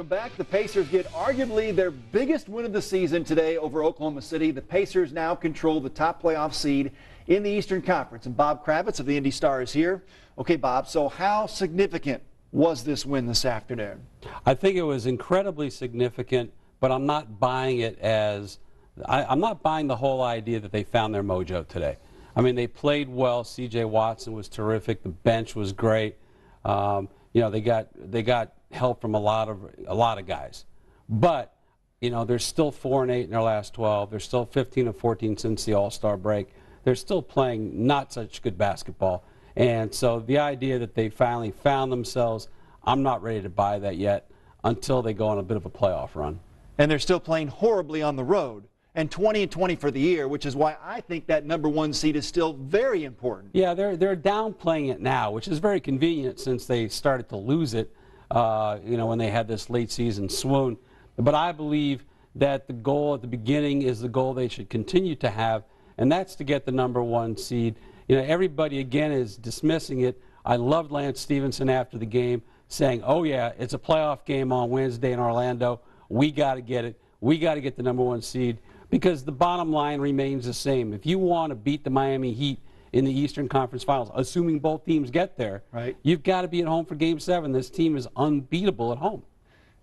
Welcome back. The Pacers get arguably their biggest win of the season today over Oklahoma City. The Pacers now control the top playoff seed in the Eastern Conference. And Bob Kravitz of the Indy Star is here. Okay, Bob, so how significant was this win this afternoon? I think it was incredibly significant, but I'm not buying it as I'm not buying the whole idea that they found their mojo today. I mean, they played well. C.J. Watson was terrific. The bench was great. You know, they got help from a lot of guys, but you know, they're still 4-8 in their last 12. They're still 15-14 since the All-Star break. They're still playing not such good basketball, and so the idea that they finally found themselves, I'm not ready to buy that yet until they go on a bit of a playoff run. And they're still playing horribly on the road. And 20-20 for the year, which is why I think that #1 seed is still very important. Yeah, they're downplaying it now, which is very convenient since they started to lose it, you know, when they had this late season swoon. But I believe that the goal at the beginning is the goal they should continue to have, and that's to get the #1 seed. You know, everybody again is dismissing it. I loved Lance Stephenson after the game saying, "Oh yeah, it's a playoff game on Wednesday in Orlando. We got to get it. We got to get the #1 seed." Because the bottom line remains the same. If you want to beat the Miami Heat in the Eastern Conference Finals, assuming both teams get there, right, you've got to be at home for Game 7. This team is unbeatable at home.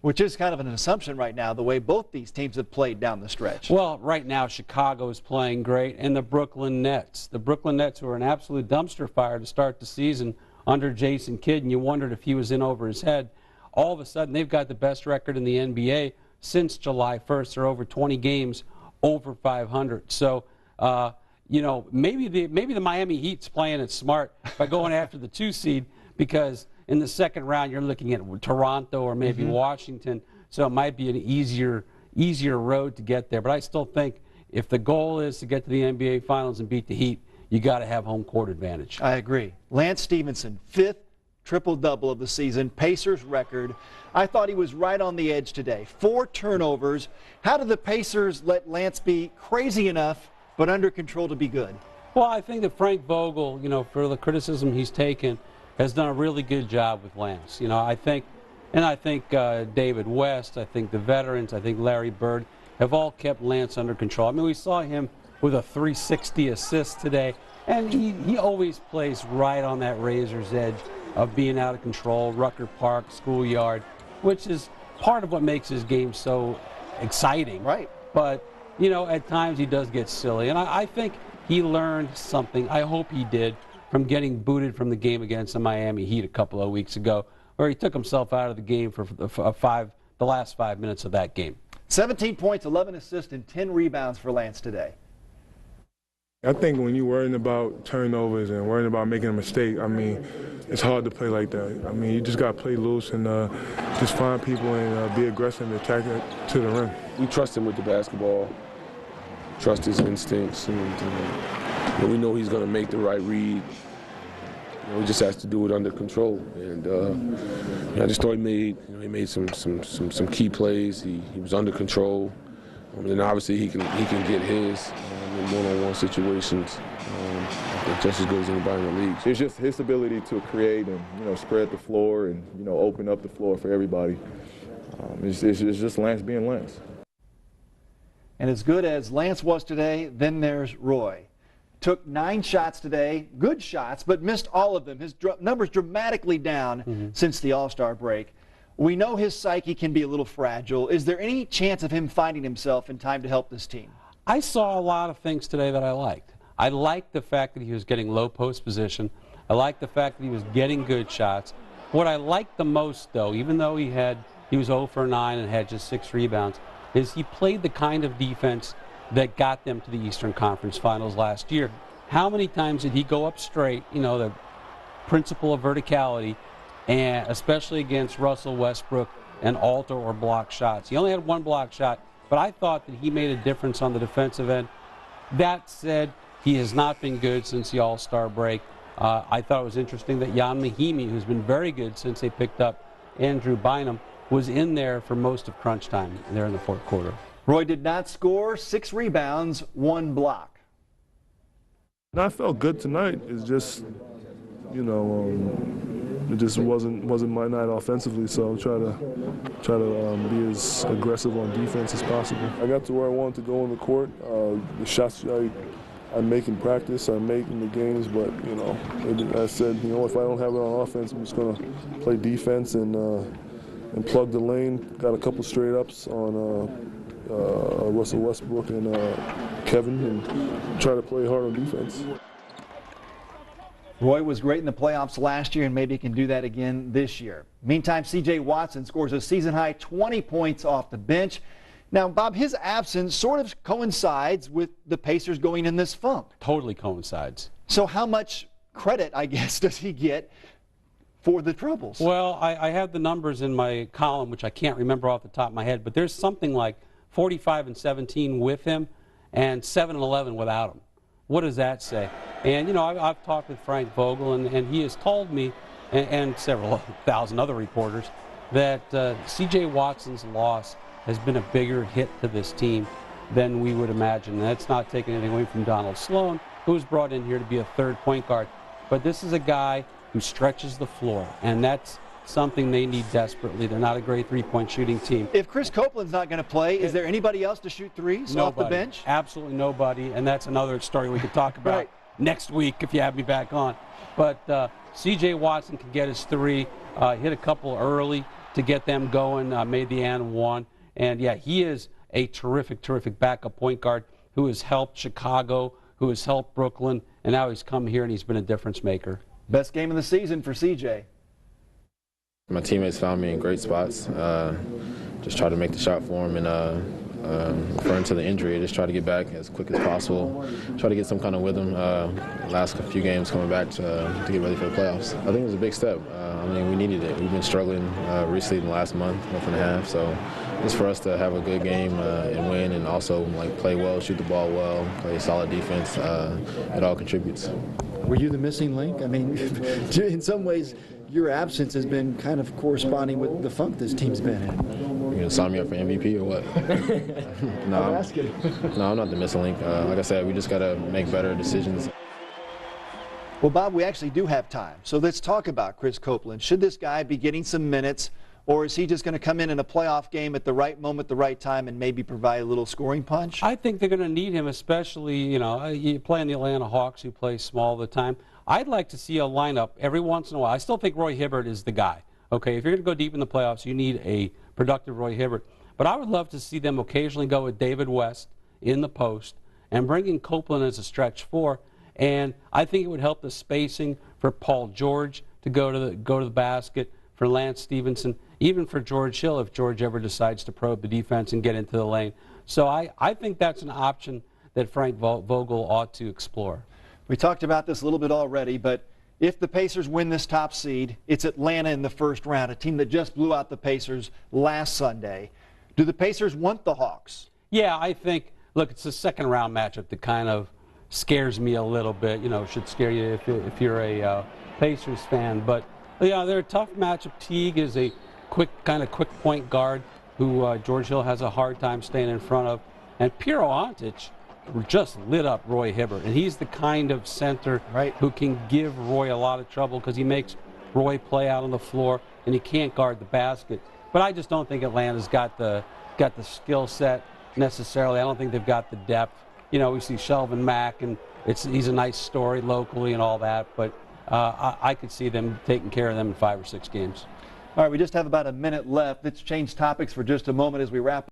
Which is kind of an assumption right now, the way both these teams have played down the stretch. Well, right now Chicago is playing great, and the Brooklyn Nets. The Brooklyn Nets, who are an absolute dumpster fire to start the season under Jason Kidd, and you wondered if he was in over his head. All of a sudden, they've got the best record in the NBA since July 1st. They're over 20 games over 500. So, you know, maybe the Miami Heat's playing it smart by going after the 2 seed, because in the second round you're looking at Toronto or maybe Washington. So it might be an easier road to get there. But I still think if the goal is to get to the NBA Finals and beat the Heat, you got to have home court advantage. I agree. Lance Stephenson, 5th triple-double of the season, Pacers record. I thought he was right on the edge today. 4 turnovers. How did the Pacers let Lance be crazy enough but under control to be good? Well, I think that Frank Vogel, you know, for the criticism he's taken, has done a really good job with Lance. You know, I think David West, I think the veterans, I think Larry Bird have all kept Lance under control. I mean, we saw him with a 360 assist today, and he always plays right on that razor's edge of being out of control, Rucker Park, schoolyard, which is part of what makes his game so exciting. Right. But, you know, at times he does get silly. And I think he learned something, I hope he did, from getting booted from the game against the Miami Heat a couple of weeks ago, where he took himself out of the game for the last 5 minutes of that game. 17 points, 11 assists, and 10 rebounds for Lance today. I think when you're worrying about turnovers and worrying about making a mistake, I mean, it's hard to play like that. I mean, you just got to play loose and just find people and be aggressive and attack it to the rim. We trust him with the basketball, trust his instincts, and we know he's going to make the right read. You know, he just has to do it under control. And I just thought he made some key plays. He was under control. And obviously he can get his in one-on-one situations just as good as anybody in the league. It's just his ability to create and, you know, spread the floor and, you know, open up the floor for everybody. It's just Lance being Lance. And as good as Lance was today, then there's Roy. Took 9 shots today, good shots, but missed all of them. His numbers dramatically down since the All-Star break. We know his psyche can be a little fragile. Is there any chance of him finding himself in time to help this team? I saw a lot of things today that I liked. I liked the fact that he was getting low post position. I liked the fact that he was getting good shots. What I liked the most, though, even though he was 0 for 9 and had just 6 rebounds, is he played the kind of defense that got them to the Eastern Conference Finals last year. How many times did he go up straight, you know, the principle of verticality, and especially against Russell Westbrook, and alter or block shots? He only had 1 block shot, but I thought that he made a difference on the defensive end. That said, he has not been good since the All-Star break. I thought it was interesting that Jan Mahimi, who's been very good since they picked up Andrew Bynum, was in there for most of crunch time there in the 4th quarter. Roy did not score, 6 rebounds, 1 block. And I felt good tonight. It's just, you know, it just wasn't my night offensively. So try to be as aggressive on defense as possible. I got to where I wanted to go on the court. The shots I make in practice, I make in the games, but I said, if I don't have it on offense, I'm just going to play defense and plug the lane. Got a couple straight ups on Russell Westbrook and Kevin, and try to play hard on defense. Roy was great in the playoffs last year, and maybe he can do that again this year. Meantime, C.J. Watson scores a season-high 20 points off the bench. Now, Bob, his absence sort of coincides with the Pacers going in this funk. Totally coincides. So how much credit, I guess, does he get for the troubles? Well, I have the numbers in my column, which I can't remember off the top of my head, but there's something like 45-17 with him and 7-11 without him. What does that say? And, I've talked with Frank Vogel, and he has told me, and several thousand other reporters, that C.J. Watson's loss has been a bigger hit to this team than we would imagine. And that's not taking anything away from Donald Sloan, who was brought in here to be a third point guard. But this is a guy who stretches the floor, and that's something they need desperately. They're not a great three-point shooting team. If Chris Copeland's not going to play, is there anybody else to shoot threes off the bench? Absolutely nobody, and that's another story we could talk about right. next week if you have me back on. But C.J. Watson can get his three, hit a couple early to get them going, made the and one. And, yeah, he is a terrific, terrific backup point guard who has helped Chicago, who has helped Brooklyn, and now he's come here and he's been a difference maker. Best game of the season for C.J. My teammates found me in great spots. Just try to make the shot for him, and referring to the injury, just try to get back as quick as possible. Try to get some kind of rhythm. Last few games coming back to get ready for the playoffs. I think it was a big step. We needed it. We've been struggling recently in the last month and a half. So just for us to have a good game and win, and also play well, shoot the ball well, play solid defense, it all contributes. Were you the missing link? I mean, in some ways, your absence has been kind of corresponding with the funk this team's been in. You gonna sign me up for MVP or what? No, I'm asking. No, I'm not the missing link. Like I said, we just gotta make better decisions. Well, Bob, we actually do have time, so let's talk about Chris Copeland. Should this guy be getting some minutes, or is he just going to come in a playoff game at the right moment, the right time, and maybe provide a little scoring punch? I think they're going to need him, especially, you play in the Atlanta Hawks, who play small all the time. I'd like to see a lineup every once in a while. I still think Roy Hibbert is the guy. Okay, if you're going to go deep in the playoffs, you need a productive Roy Hibbert. But I would love to see them occasionally go with David West in the post and bring in Copeland as a stretch four. And I think it would help the spacing for Paul George to go to the basket, for Lance Stevenson, even for George Hill if George ever decides to probe the defense and get into the lane. So I think that's an option that Frank Vogel ought to explore. We talked about this a little bit already, but if the Pacers win this top seed, it's Atlanta in the first round, a team that just blew out the Pacers last Sunday. Do the Pacers want the Hawks? Yeah, I think, look, it's a second-round matchup that kind of scares me a little bit. Should scare you if you're a Pacers fan. But, they're a tough matchup. Teague is a quick point guard who George Hill has a hard time staying in front of. And Piro Antic just lit up Roy Hibbert. And he's the kind of center who can give Roy a lot of trouble because he makes Roy play out on the floor and he can't guard the basket. But I just don't think Atlanta's got the skill set necessarily. I don't think they've got the depth. We see Shelvin Mack, and he's a nice story locally and all that, but I could see them taking care of them in 5 or 6 games. All right, we just have about a minute left. Let's change topics for just a moment as we wrap up.